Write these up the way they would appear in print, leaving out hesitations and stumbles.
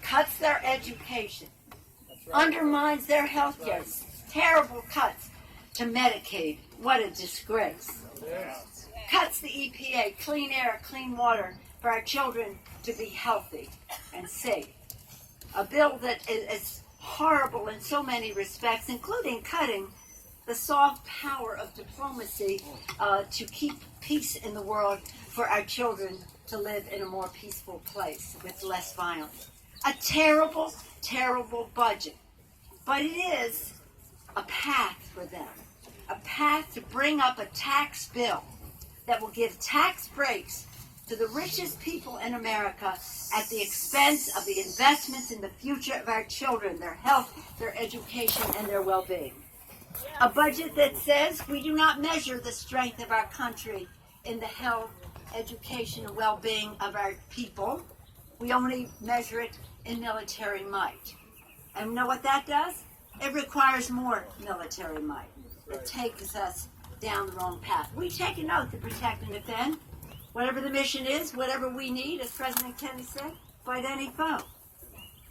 cuts their education, undermines their health care, terrible cuts to Medicaid. What a disgrace. Cuts the EPA, clean air, clean water for our children to be healthy and safe. A bill that is horrible in so many respects, including cutting the soft power of diplomacy to keep peace in the world for our children to live in a more peaceful place with less violence. A terrible, terrible budget. But it is a path for them. A path to bring up a tax bill that will give tax breaks to the richest people in America at the expense of the investments in the future of our children, their health, their education, and their well-being. A budget that says we do not measure the strength of our country in the health, education, and well-being of our people. We only measure it in military might. And you know what that does? It requires more military might. It takes us down the wrong path. We take an oath to protect and defend whatever the mission is, whatever we need, as President Kennedy said, fight any foe.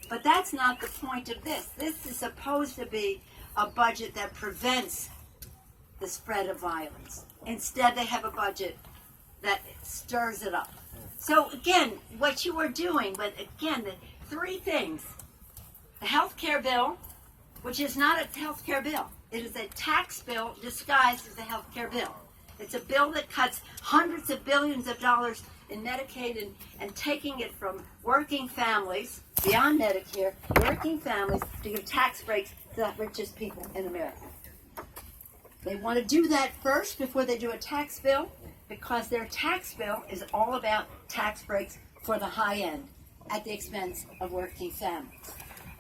But that's not the point of this. This is supposed to be a budget that prevents the spread of violence. Instead, they have a budget that stirs it up. So again, what you are doing, but again, the three things: the health care bill, which is not a health care bill. It is a tax bill disguised as a health care bill. It's a bill that cuts hundreds of billions of dollars in Medicaid and taking it from working families, beyond Medicare, working families, to give tax breaks to the richest people in America. They want to do that first before they do a tax bill, because their tax bill is all about tax breaks for the high end at the expense of working families.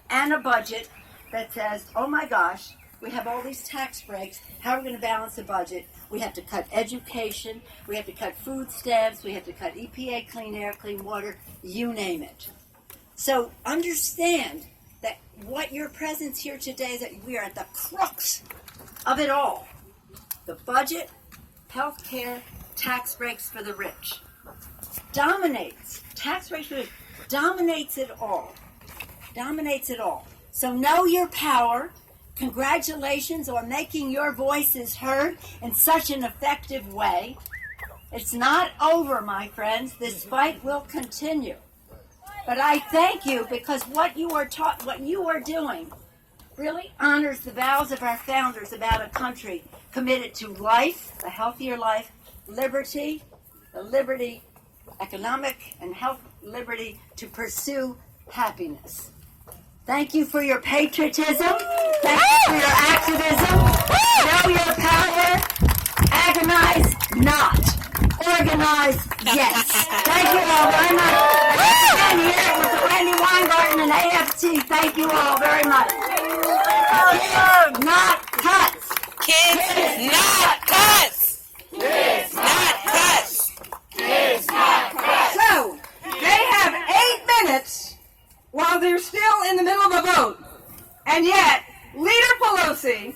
And a budget that says, oh my gosh, we have all these tax breaks. How are we going to balance the budget? We have to cut education. We have to cut food stamps. We have to cut EPA, clean air, clean water, you name it. So understand that what your presence here today is that we are at the crux of it all. The budget, health care, tax breaks for the rich. Dominates. Tax breaks for the rich. Dominates it all. Dominates it all. So know your power. Congratulations on making your voices heard in such an effective way. It's not over, my friends. This fight will continue. But I thank you, because what you are doing really honors the vows of our founders about a country committed to life, a healthier life, liberty, the liberty, economic and health liberty to pursue happiness. Thank you for your patriotism. Thank you for your activism. Know your power. Agonize not. Organize yes. Thank you all very much. And here with Randy Weingarten and AFT. Thank you all very much. Kids, not cuts. Kids, not cuts. Kids, not cuts. Kids, not cuts. So, they have 8 minutes while they're still in the middle of a vote. And yet, Leader Pelosi,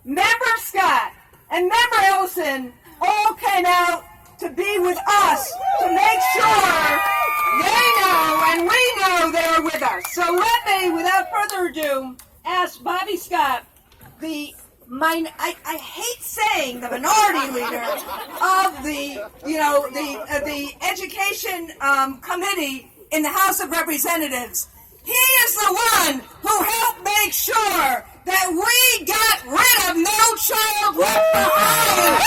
Member Scott, and Member Ellison all came out to be with us to make sure they know and we know they're with us. So let me, without further ado, ask Bobby Scott, I hate saying the minority leader of the Education Committee in the House of Representatives. He is the one who helped make sure that we got rid of No Child Left Behind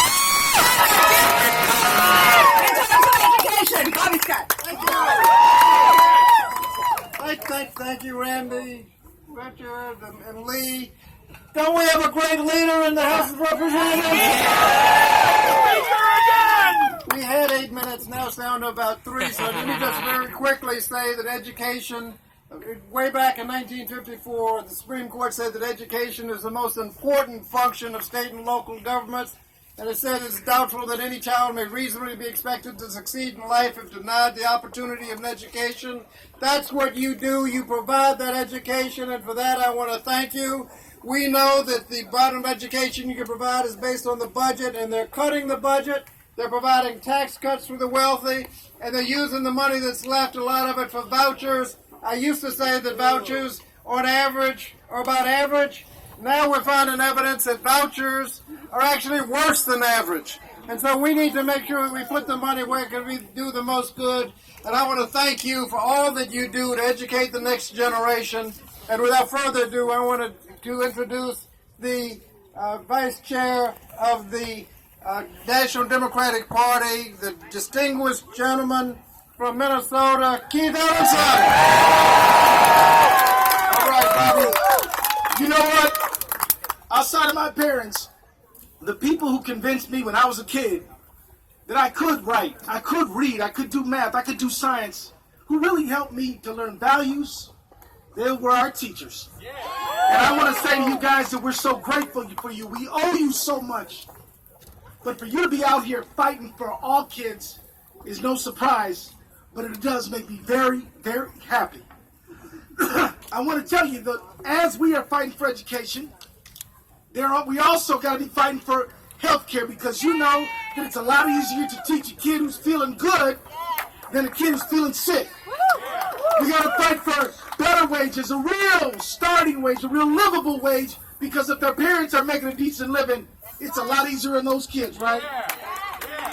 in terms of education. Bobby Scott. Thank you, Randy, Richard, and Lee. Don't we have a great leader in the House of Representatives? We had 8 minutes, now it's down to about 3, so let me just very quickly say that education, way back in 1954, the Supreme Court said that education is the most important function of state and local governments, and it said it's doubtful that any child may reasonably be expected to succeed in life if denied the opportunity of an education. That's what you do. You provide that education, and for that I want to thank you. We know that the bottom education you can provide is based on the budget, and they're cutting the budget. They're providing tax cuts for the wealthy, and they're using the money that's left, a lot of it, for vouchers. I used to say that vouchers on average are about average. Now we're finding evidence that vouchers are actually worse than average. And so we need to make sure that we put the money where it can do the most good. And I want to thank you for all that you do to educate the next generation. And without further ado, I want to introduce the Vice Chair of the National Democratic Party, the distinguished gentleman from Minnesota, Keith Ellison. All right, Bobby. You know what? Outside of my parents, the people who convinced me when I was a kid that I could write, I could read, I could do math, I could do science, who really helped me to learn values, they were our teachers. And I want to say to you guys that we're so grateful for you. We owe you so much. But for you to be out here fighting for all kids is no surprise, but it does make me very, very happy. I want to tell you that as we are fighting for education, we also got to be fighting for health care, because you know that it's a lot easier to teach a kid who's feeling good than a kid who's feeling sick. We got to fight for better wages, a real starting wage, a real livable wage, because if their parents are making a decent living, it's a lot easier on those kids, right?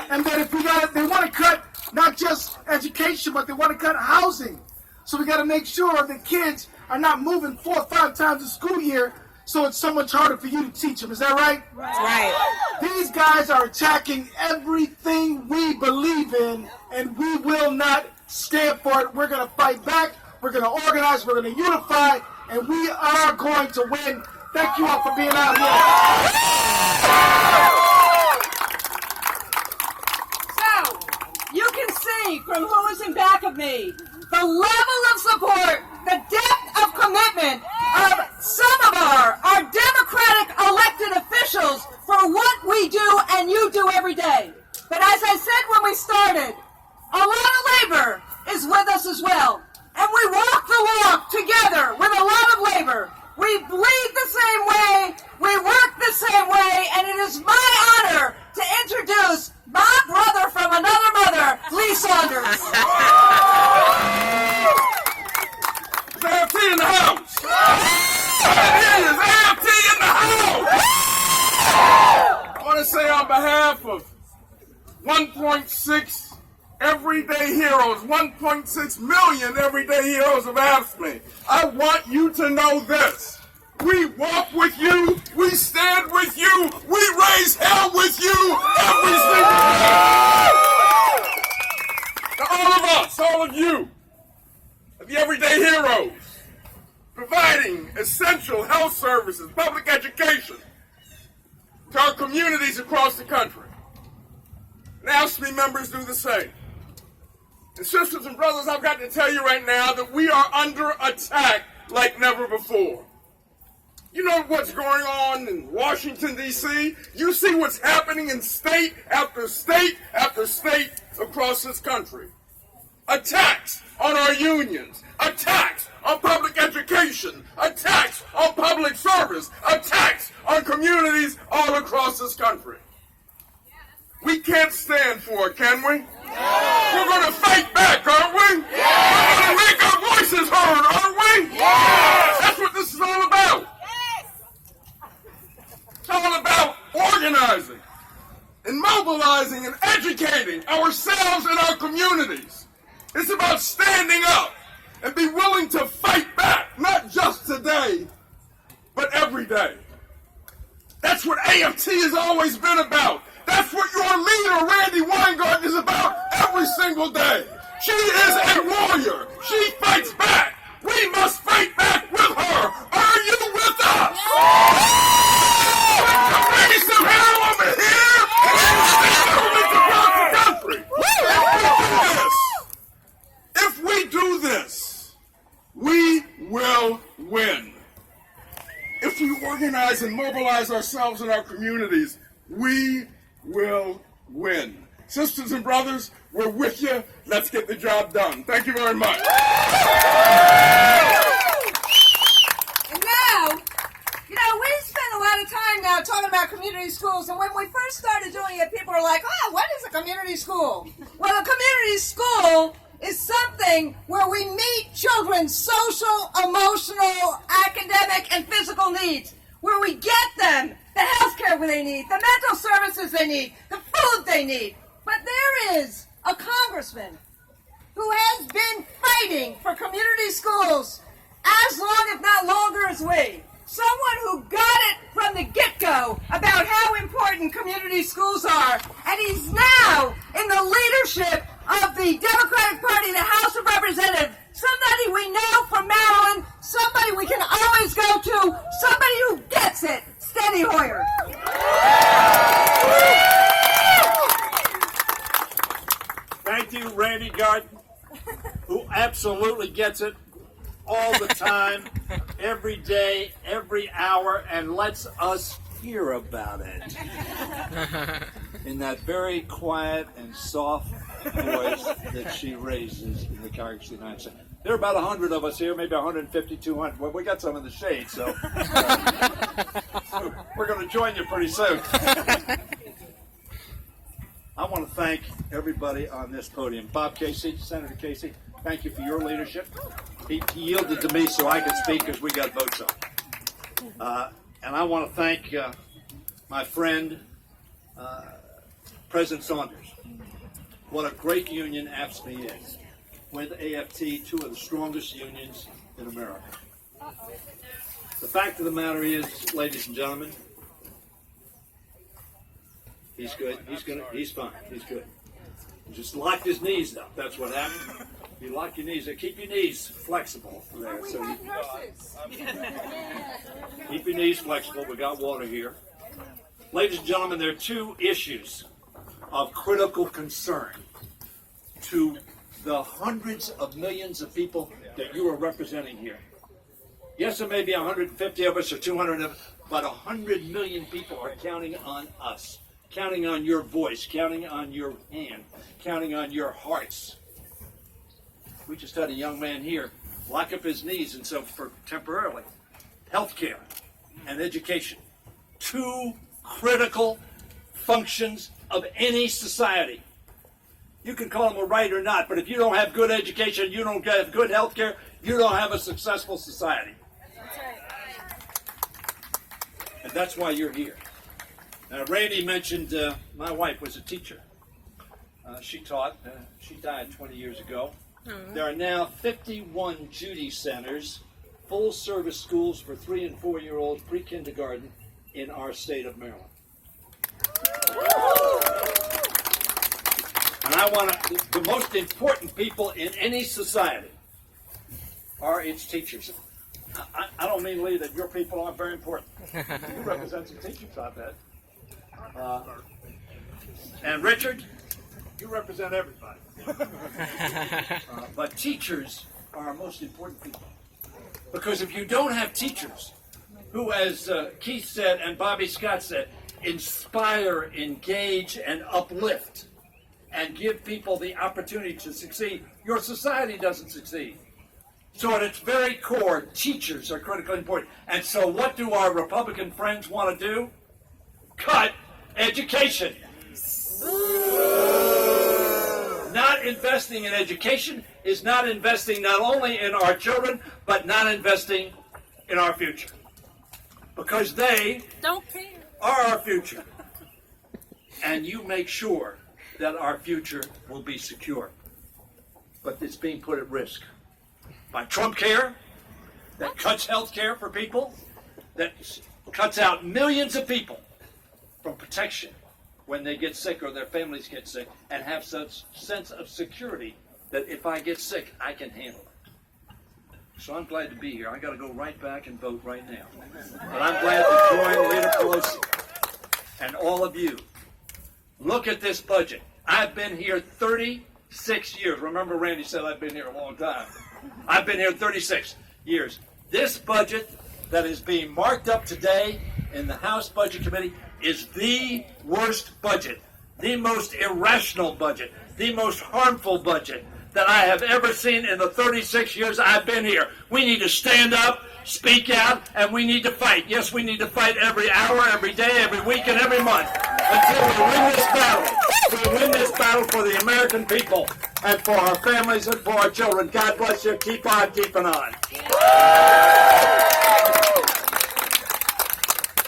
And then if they want to cut not just education, but they want to cut housing. So we got to make sure that kids are not moving 4 or 5 times a school year, so it's so much harder for you to teach them. Is that right? Right. These guys are attacking everything we believe in, and we will not stand for it. We're going to fight back. We're going to organize. We're going to unify, and we are going to win. Thank you all for being out here. So, you can see from who is in back of me the level of support, the depth of commitment of some of our democratic elected officials for what we do and you do every day. But as I said when we started, a lot of labor is with us as well. And we walk the walk together with a lot of labor. We bleed the same way, we work the same way, and it is my honor to introduce my brother from another mother, Lee Saunders. AFT in the house! It is AFT in the house! I want to say on behalf of 1.6 everyday heroes, 1.6 million everyday heroes of AFSCME, I want you to know this. We walk with you, we stand with you, we raise hell with you every single day. To all of us, all of you, the everyday heroes, providing essential health services, public education to our communities across the country. And AFSCME members do the same. And sisters and brothers, I've got to tell you right now that we are under attack like never before. You know what's going on in Washington, D.C.? You see what's happening in state after state after state across this country. Attacks on our unions, attacks on public education, attacks on public service, attacks on communities all across this country. We can't stand for it, can we? Yes. We're going to fight back, aren't we? Yes. We're going to make our voices heard, aren't we? Yes. That's what this is all about. Yes. It's all about organizing and mobilizing and educating ourselves and our communities. It's about standing up and be willing to fight back, not just today, but every day. That's what AFT has always been about. That's what your leader, Randy Weingarten, is about every single day. She is a warrior. She fights back. We must fight back with her. Are you with us? Raise some hell over here and government across the country. If we do this, we will win. If we organize and mobilize ourselves in our communities, we will win. Sisters and brothers, we're with you. Let's get the job done. Thank you very much. And now, we spend a lot of time now talking about community schools, and when we first started doing it, people were like, oh, what is a community school? Well, a community school is something where we meet children social, emotional, academic, and physical needs, where we get them the health care they need, the mental services they need, the food they need. But there is a congressman who has been fighting for community schools as long, if not longer, as we. Someone who got it from the get-go about how important community schools are. And he's now in the leadership of the Democratic Party in the House of Representatives. Somebody we know from Maryland, somebody we can always go to, somebody who gets it. Steny Hoyer. Thank you, Randy Garden, who absolutely gets it all the time, every day, every hour, and lets us hear about it in that very quiet and soft voice that she raises in the Congress of the United States. There are about 100 of us here, maybe 150, 200. Well, we got some in the shade, so we're going to join you pretty soon. I want to thank everybody on this podium. Bob Casey, Senator Casey, thank you for your leadership. He yielded to me so I could speak because we got votes on. And I want to thank my friend, President Saunders. What a great union AFSCME is. With AFT, two of the strongest unions in America. The fact of the matter is, ladies and gentlemen, he's good. He's fine. He's good. He just locked his knees up. That's what happened. You lock your knees. Keep your knees flexible there. So keep your knees flexible. We got water here. Ladies and gentlemen, there are two issues of critical concern to the hundreds of millions of people that you are representing here. Yes, there may be 150 of us or 200 of us, but 100 million people are counting on us, counting on your voice, counting on your hand, counting on your hearts. We just had a young man here lock up his knees, and so for temporarily, healthcare and education, two critical functions of any society. You can call them a right or not, but if you don't have good education, you don't have good health care, you don't have a successful society. And that's why you're here. Now, Randy mentioned my wife was a teacher. She taught. She died 20 years ago. There are now 51 Judy Centers, full-service schools for 3- and 4-year-olds, pre-kindergarten, in our state of Maryland. And I want to, the most important people in any society are its teachers. I don't mean, Lee, that your people aren't very important. You represent some teachers, I bet. And Richard, you represent everybody. But teachers are our most important people. Because if you don't have teachers who, as Keith said and Bobby Scott said, inspire, engage, and uplift, and give people the opportunity to succeed, your society doesn't succeed. So at its very core, teachers are critically important. And so what do our Republican friends want to do? Cut education. Not investing in education is not investing not only in our children, but not investing in our future. Because they are our future. And you make sure that our future will be secure. But it's being put at risk by Trump Care, that cuts health care for people, that cuts out millions of people from protection when they get sick or their families get sick, and have such sense of security that if I get sick, I can handle it. So I'm glad to be here. I got to go right back and vote right now. But I'm glad to join Leader Pelosi and all of you. Look at this budget. I've been here 36 years. Remember, Randy said I've been here a long time. I've been here 36 years. This budget that is being marked up today in the House Budget Committee is the worst budget, the most irrational budget, the most harmful budget that I have ever seen in the 36 years I've been here. We need to stand up, speak out, and we need to fight. Yes, we need to fight every hour, every day, every week, and every month until we win this battle. We win this battle for the American people. and for our families and for our children. God bless you. Keep on keeping on.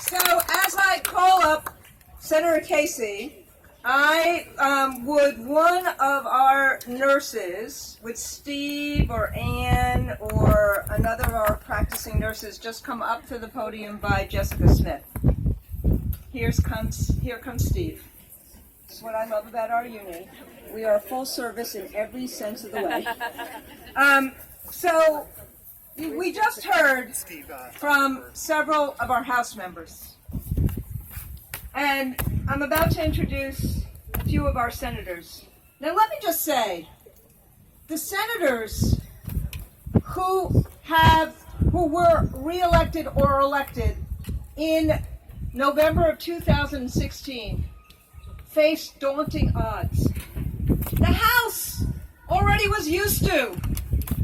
So as I call up Senator Casey, would one of our nurses, would Steve or Ann or another of our practicing nurses just come up to the podium by Jessica Smith? Here comes Steve. This is what I love about our union. We are full service in every sense of the way. So we just heard from several of our House members. And I'm about to introduce a few of our senators. Now let me just say, the senators who were reelected or elected in November of 2016 faced daunting odds. The House already was used to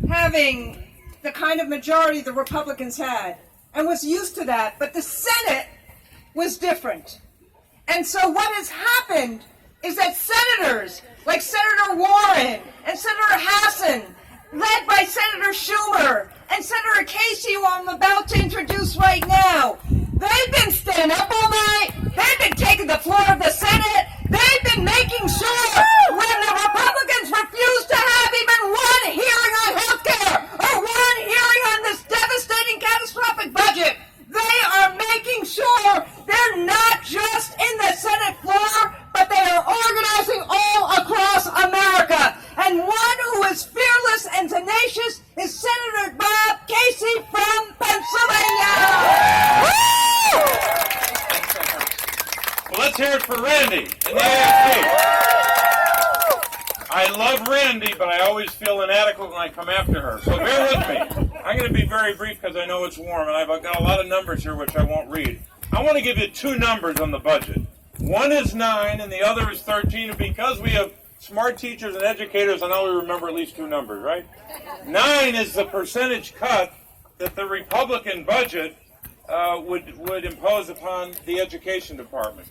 having the kind of majority the Republicans had and was used to that, but the Senate was different. And so what has happened is that senators like Senator Warren and Senator Hassan, led by Senator Schumer and Senator Casey, who I'm about to introduce right now, they've been standing up all night. They've been taking the floor of the Senate. They've been making sure when the Republicans refuse to have even one hearing on health care or one hearing on this devastating, catastrophic budget, they are making sure they're not just in the Senate floor, but they are organizing all across America. And one who is fearless and tenacious is Senator Bob Casey from Pennsylvania. Well, let's hear it for Randy in the AFT. I love Randy, but I always feel inadequate when I come after her. So bear with me. I'm going to be very brief because I know it's warm, and I've got a lot of numbers here which I won't read. I want to give you two numbers on the budget. One is 9, and the other is 13. And because we have smart teachers and educators, I know we remember at least two numbers, right? 9 is the percentage cut that the Republican budget would impose upon the education department.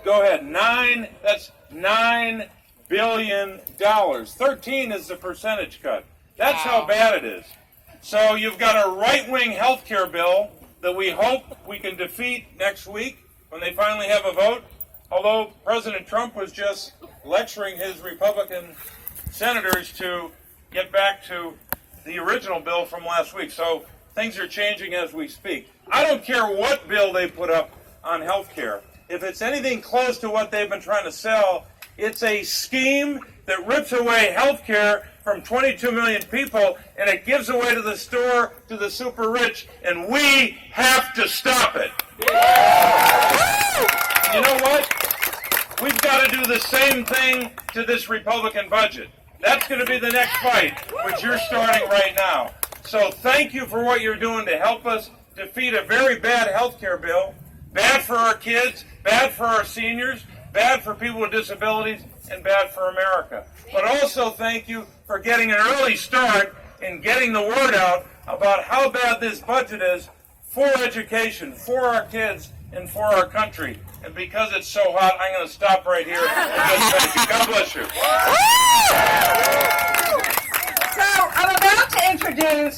Go ahead. 9, that's $9 billion. 13 is the percentage cut. That's how bad it is. So you've got a right-wing health care bill that we hope we can defeat next week when they finally have a vote. Although President Trump was just lecturing his Republican senators to get back to the original bill from last week. So things are changing as we speak. I don't care what bill they put up on health care. If it's anything close to what they've been trying to sell, it's a scheme that rips away health care from 22 million people, and it gives away to the store, to the super rich, and we have to stop it. You know what? We've got to do the same thing to this Republican budget. That's going to be the next fight, which you're starting right now. So thank you for what you're doing to help us defeat a very bad health care bill. Bad for our kids, bad for our seniors, bad for people with disabilities, and bad for America. But also thank you for getting an early start in getting the word out about how bad this budget is for education, for our kids, and for our country. And because it's so hot, I'm going to stop right here and just thank you. God bless you. So I'm about to introduce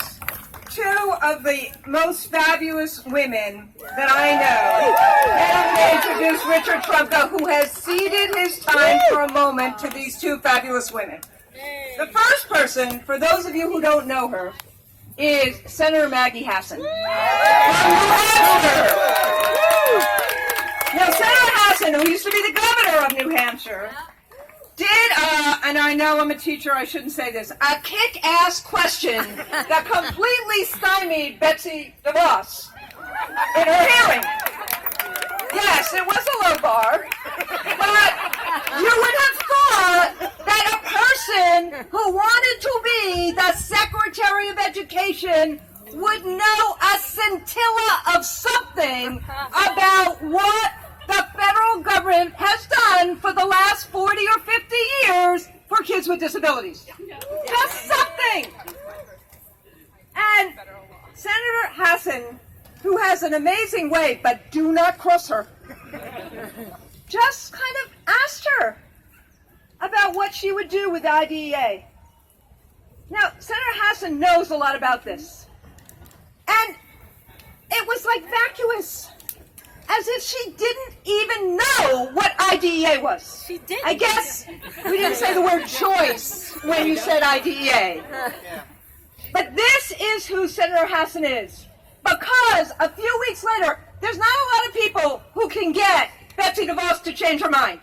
two of the most fabulous women that I know. And I'm going to introduce Richard Trumka, who has ceded his time for a moment to these two fabulous women. The first person, for those of you who don't know her, is Senator Maggie Hassan from New Hampshire. Now, Senator Hassan, who used to be the governor of New Hampshire, did, and I know I'm a teacher, I shouldn't say this, a kick-ass question that completely stymied Betsy DeVos in her hearing. Yes, it was a low bar, but you would have thought that a person who wanted to be the Secretary of Education would know a scintilla of something about what the federal government has done for the last 40 or 50 years for kids with disabilities. Just something. And Senator Hassan, who has an amazing way, but do not cross her, just kind of asked her about what she would do with the IDEA. Now, Senator Hassan knows a lot about this. And it was like vacuous, as if she didn't even know what IDEA was. She did. I guess we didn't say the word choice when you said IDEA. But this is who Senator Hassan is. Because a few weeks later, there's not a lot of people who can get Betsy DeVos to change her mind.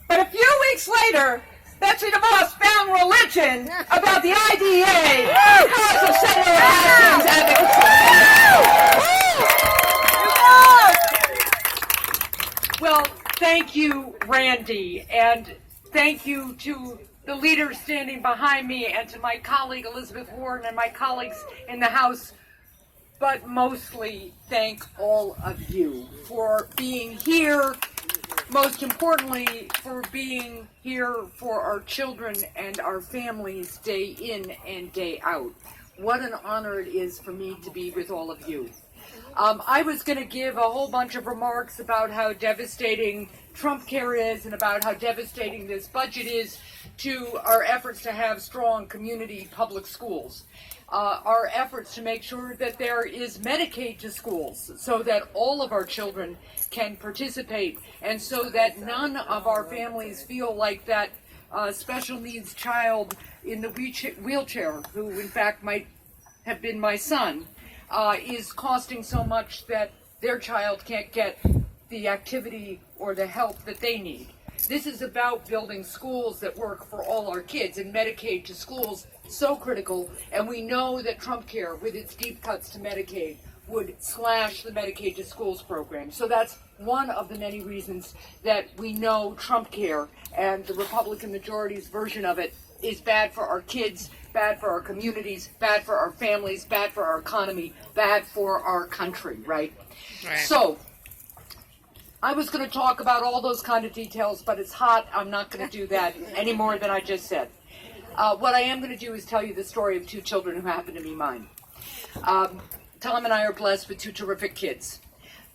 But a few weeks later, Betsy DeVos found religion about the IDA because of Senator Hassan's advocacy. Well, thank you, Randy, and thank you to the leaders standing behind me and to my colleague Elizabeth Warren and my colleagues in the House, but mostly thank all of you for being here, most importantly for being here for our children and our families day in and day out. What an honor it is for me to be with all of you. I was going to give a whole bunch of remarks about how devastating Trump care is and about how devastating this budget is to our efforts to have strong community public schools. Our efforts to make sure that there is Medicaid to schools so that all of our children can participate and so that none of our families feel like that special needs child in the wheelchair, who in fact might have been my son, is costing so much that their child can't get the activity or the help that they need. This is about building schools that work for all our kids, and Medicaid to schools so critical, and we know that Trump care, with its deep cuts to Medicaid, would slash the Medicaid to schools program. So that's one of the many reasons that we know Trump care and the Republican majority's version of it is bad for our kids, bad for our communities, bad for our families, bad for our economy, bad for our country, right? So, I was going to talk about all those kind of details, but it's hot. I'm not going to do that any more than I just said. What I am going to do is tell you the story of two children who happen to be mine. Tom and I are blessed with two terrific kids.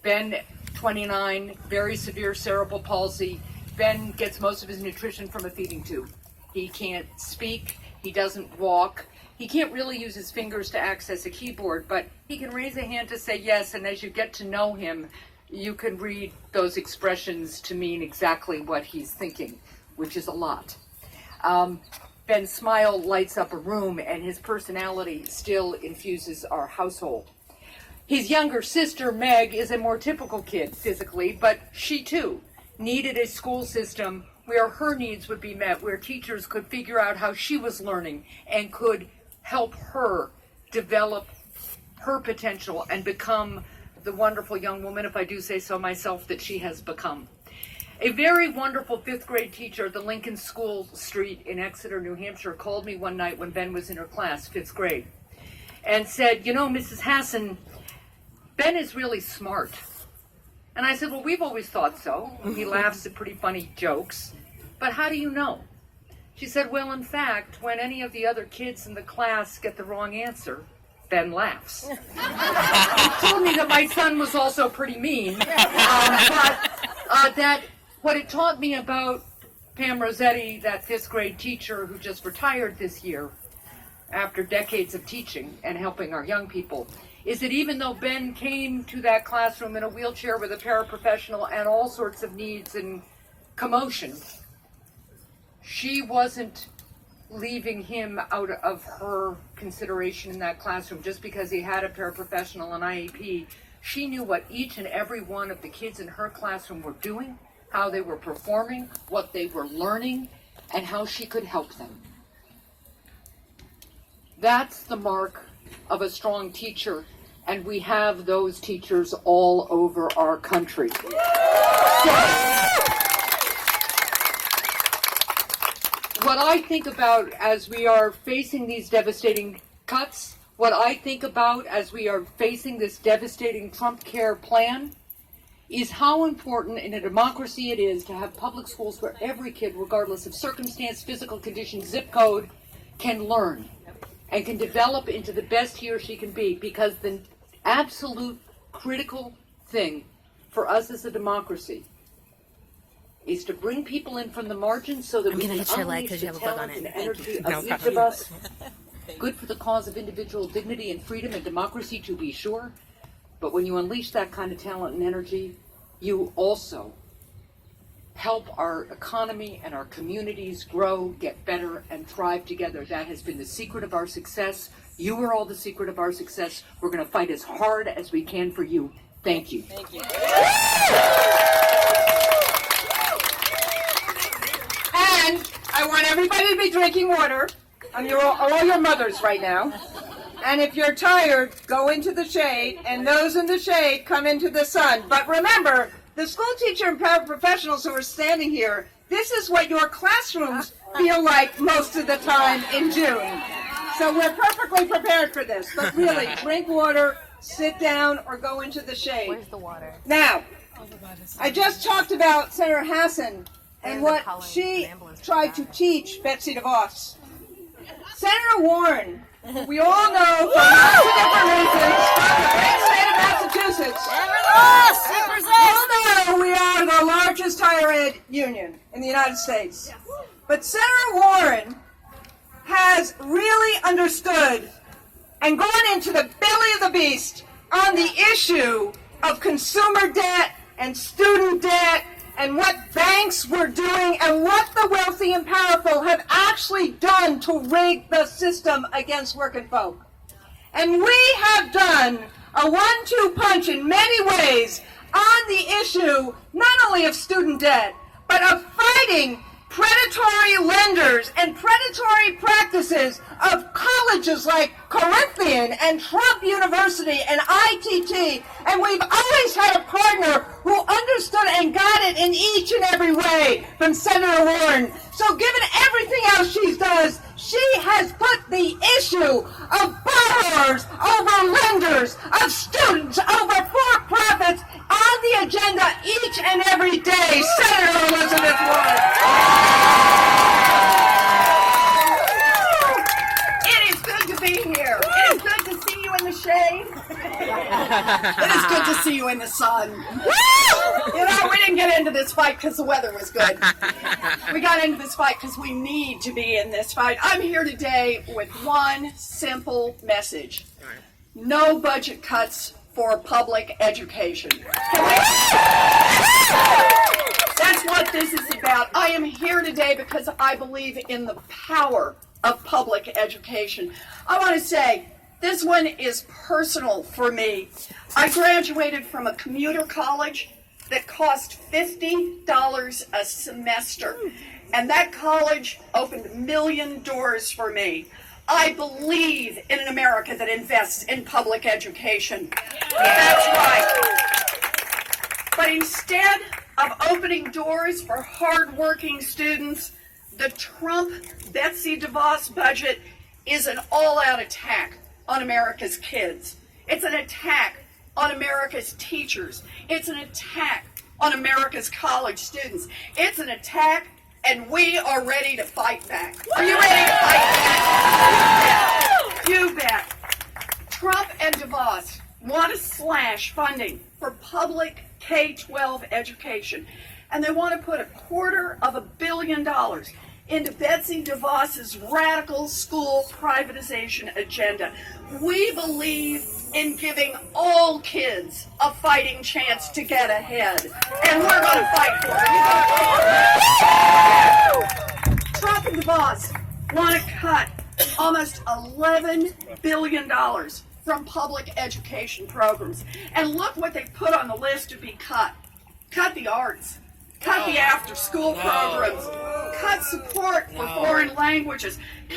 Ben, 29, very severe cerebral palsy. Ben gets most of his nutrition from a feeding tube. He can't speak. He doesn't walk. He can't really use his fingers to access a keyboard, but he can raise a hand to say yes, and as you get to know him, you can read those expressions to mean exactly what he's thinking, which is a lot. Ben's smile lights up a room, and his personality still infuses our household. His younger sister, Meg, is a more typical kid physically, but she too needed a school system where her needs would be met, where teachers could figure out how she was learning and could help her develop her potential and become the wonderful young woman, if I do say so myself, that she has become. A very wonderful fifth grade teacher at the Lincoln School Street in Exeter, New Hampshire, called me one night when Ben was in her class, fifth grade, and said, "You know, Mrs. Hassan, Ben is really smart." And I said, "Well, we've always thought so. He laughs at pretty funny jokes. But how do you know?" She said, "Well, in fact, when any of the other kids in the class get the wrong answer, Ben laughs." He told me that my son was also pretty mean, but that what it taught me about Pam Rossetti, that fifth grade teacher who just retired this year after decades of teaching and helping our young people, is that even though Ben came to that classroom in a wheelchair with a paraprofessional and all sorts of needs and commotion, she wasn't leaving him out of her consideration in that classroom just because he had a paraprofessional and IEP. She knew what each and every one of the kids in her classroom were doing, how they were performing, what they were learning, and how she could help them. That's the mark of a strong teacher, and we have those teachers all over our country. What I think about as we are facing these devastating cuts, what I think about as we are facing this devastating Trump care plan, is how important in a democracy it is to have public schools where every kid, regardless of circumstance, physical condition, zip code, can learn and can develop into the best he or she can be, because the absolute critical thing for us as a democracy is to bring people in from the margins so that I'm we gonna can hit your leg unleash 'cause the you have a bug on talent it. and energy No of each problem. of us. Good for the cause of individual dignity and freedom and democracy, to be sure. But when you unleash that kind of talent and energy, you also help our economy and our communities grow, get better, and thrive together. That has been the secret of our success. You are all the secret of our success. We're going to fight as hard as we can for you. Thank you. Thank you. And I want everybody to be drinking water. And all your mothers right now. And if you're tired, go into the shade, and those in the shade come into the sun. But remember, the school teacher and paraprofessionals who are standing here, this is what your classrooms feel like most of the time in June. So we're perfectly prepared for this. But really, drink water, sit down, or go into the shade. Where's the water? Now, I just talked about Senator Hassan and what she tried to teach Betsy DeVos. Senator Warren, we all know for lots of different reasons, from the great state of Massachusetts, we all know we are the largest higher ed union in the United States. But Senator Warren has really understood and gone into the belly of the beast on the issue of consumer debt and student debt and what banks were doing and what the wealthy and powerful have actually done to rig the system against working folk. And we have done a 1-2 punch in many ways on the issue not only of student debt, but of fighting predatory lenders and predatory practices of colleges like Corinthian and Trump University and ITT. And we've always had a partner who understood and got it in each and every way from Senator Warren. So given everything else she does, she has put the issue of borrowers over lenders, of students over for-profits on the agenda each and every day. Senator Elizabeth Warren. It is good to be here. It is good to see you in the shade. It is good to see you in the sun. You know, we didn't get into this fight because the weather was good. We got into this fight because we need to be in this fight. I'm here today with one simple message. No budget cuts for public education. That's what this is about. I am here today because I believe in the power of public education. I want to say, this one is personal for me. I graduated from a commuter college that cost $50 a semester. And that college opened a million doors for me. I believe in an America that invests in public education. That's right. But instead of opening doors for hardworking students, the Trump Betsy DeVos budget is an all-out attack on America's kids. It's an attack on America's teachers. It's an attack on America's college students. It's an attack, and we are ready to fight back. Are you ready to fight back? You bet. Trump and DeVos want to slash funding for public K-12 education, and they want to put $250 million into Betsy DeVos's radical school privatization agenda. We believe in giving all kids a fighting chance to get ahead, and we're going to fight for it. Trump and DeVos want to cut almost $11 billion from public education programs. And look what they put on the list to be cut. Cut the arts. Cut the after-school programs. Cut support for foreign languages.